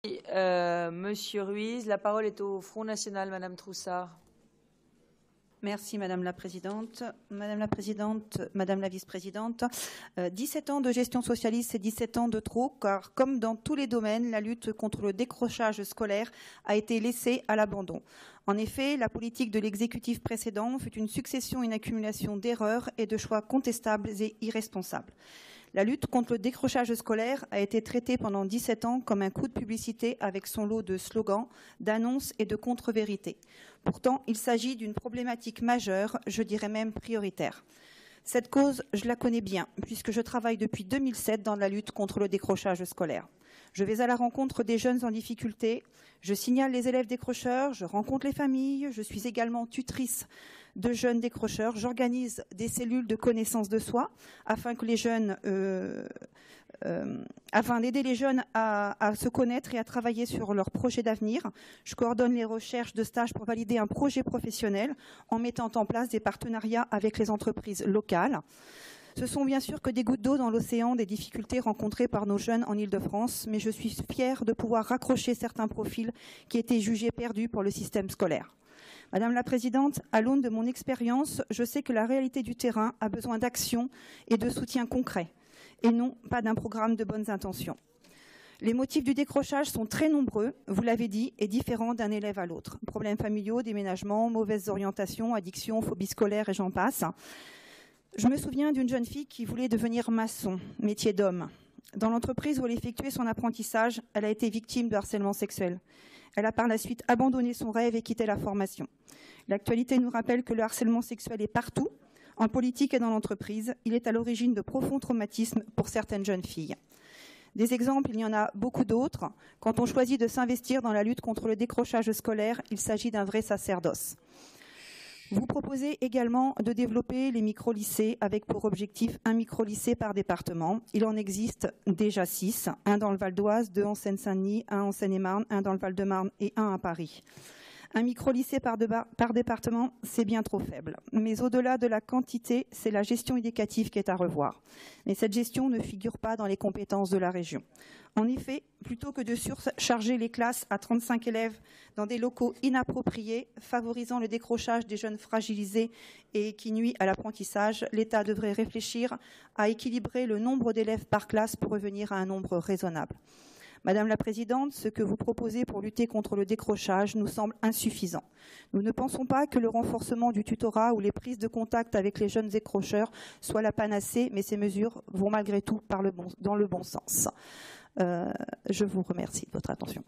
Monsieur Ruiz, la parole est au Front National, Madame Troussard. Merci Madame la Présidente. Madame la Vice-Présidente, 17 ans de gestion socialiste, c'est 17 ans de trop, car comme dans tous les domaines, la lutte contre le décrochage scolaire a été laissée à l'abandon. En effet, la politique de l'exécutif précédent fut une succession et une accumulation d'erreurs et de choix contestables et irresponsables. La lutte contre le décrochage scolaire a été traitée pendant 17 ans comme un coup de publicité avec son lot de slogans, d'annonces et de contre-vérités. Pourtant, il s'agit d'une problématique majeure, je dirais même prioritaire. Cette cause, je la connais bien, puisque je travaille depuis 2007 dans la lutte contre le décrochage scolaire. Je vais à la rencontre des jeunes en difficulté, je signale les élèves décrocheurs, je rencontre les familles, je suis également tutrice de jeunes décrocheurs. J'organise des cellules de connaissance de soi afin d'aider les jeunes à se connaître et à travailler sur leurs projets d'avenir. Je coordonne les recherches de stages pour valider un projet professionnel en mettant en place des partenariats avec les entreprises locales. Ce sont bien sûr que des gouttes d'eau dans l'océan des difficultés rencontrées par nos jeunes en Île-de-France, mais je suis fière de pouvoir raccrocher certains profils qui étaient jugés perdus pour le système scolaire. Madame la Présidente, à l'aune de mon expérience, je sais que la réalité du terrain a besoin d'action et de soutien concret, et non pas d'un programme de bonnes intentions. Les motifs du décrochage sont très nombreux, vous l'avez dit, et différents d'un élève à l'autre. Problèmes familiaux, déménagement, mauvaises orientations, addiction, phobie scolaire et j'en passe. Je me souviens d'une jeune fille qui voulait devenir maçon, métier d'homme. Dans l'entreprise où elle effectuait son apprentissage, elle a été victime de harcèlement sexuel. Elle a par la suite abandonné son rêve et quitté la formation. L'actualité nous rappelle que le harcèlement sexuel est partout, en politique et dans l'entreprise. Il est à l'origine de profonds traumatismes pour certaines jeunes filles. Des exemples, il y en a beaucoup d'autres. Quand on choisit de s'investir dans la lutte contre le décrochage scolaire, il s'agit d'un vrai sacerdoce. Vous proposez également de développer les micro-lycées avec pour objectif un micro-lycée par département. Il en existe déjà 6, un dans le Val d'Oise, 2 en Seine-Saint-Denis, 1 en Seine-et-Marne, 1 dans le Val-de-Marne et 1 à Paris. Un micro-lycée par département, c'est bien trop faible. Mais au-delà de la quantité, c'est la gestion éducative qui est à revoir. Mais cette gestion ne figure pas dans les compétences de la région. En effet, plutôt que de surcharger les classes à 35 élèves dans des locaux inappropriés, favorisant le décrochage des jeunes fragilisés et qui nuit à l'apprentissage, l'État devrait réfléchir à équilibrer le nombre d'élèves par classe pour revenir à un nombre raisonnable. Madame la Présidente, ce que vous proposez pour lutter contre le décrochage nous semble insuffisant. Nous ne pensons pas que le renforcement du tutorat ou les prises de contact avec les jeunes décrocheurs soient la panacée, mais ces mesures vont malgré tout dans le bon sens. Je vous remercie de votre attention.